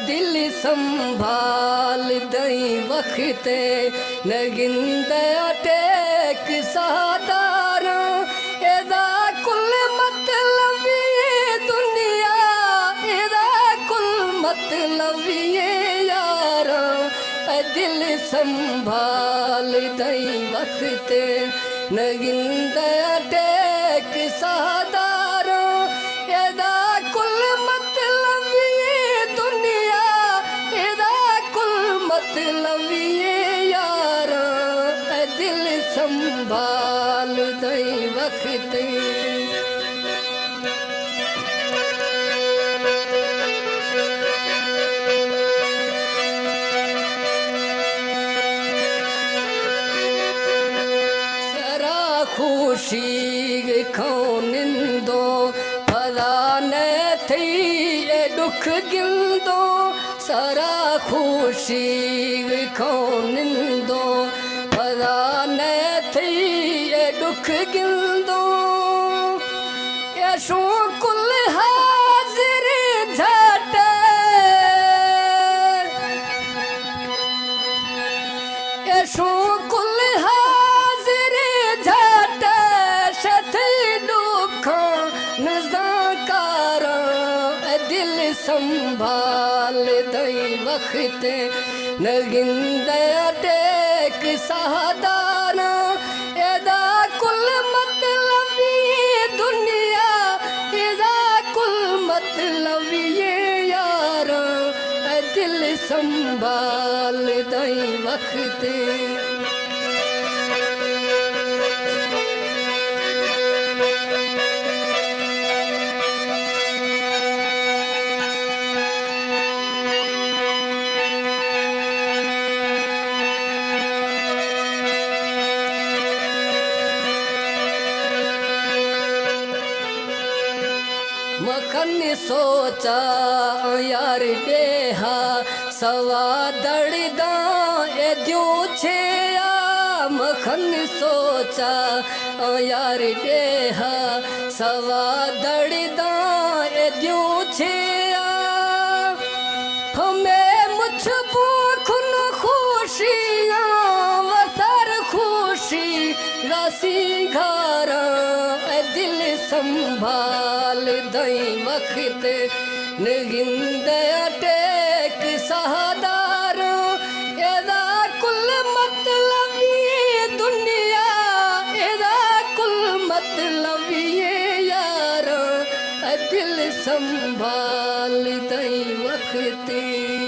दिल संभाल दई वक्ते नगिंद टेक सादारा एदा कुल मतलब ये दुनिया एदा कुल मतलब ये यारा दिल संभाल दई वक्ते नगिंद टेक सादारा एदा कुल मतलब ये दुनिया एदा कुल मतलब ये यारा दिल संभाल दई वक्ते खुशी खौनिंदो भला न थी दुख गिंदो सारा खुशी खौनिंदो भला न थी दुख गिंदो यशो कुल हाजिर झट यशो कुल संभाल दई वक्ते नगिंद टेक सादाना एदा कुल मतलब ये दुनिया एदा कुल मतलब ये यारा दिल संभाल दई वक्ते मखन सोचा यार बेहा सवा दड़दा ए द्यों छेया मखन सोचा यार बेहा सवा दड़दा ए द्यों छेया हमें मुझ खुन खुशियाँ वसर खुशी राशि घारा दिल संभाल दई वक्ते नगिंद टेक सादार एदा कुल मतलब ये दुनिया एदा कुल मतलब ये यारा दिल संभाल दई वक्ते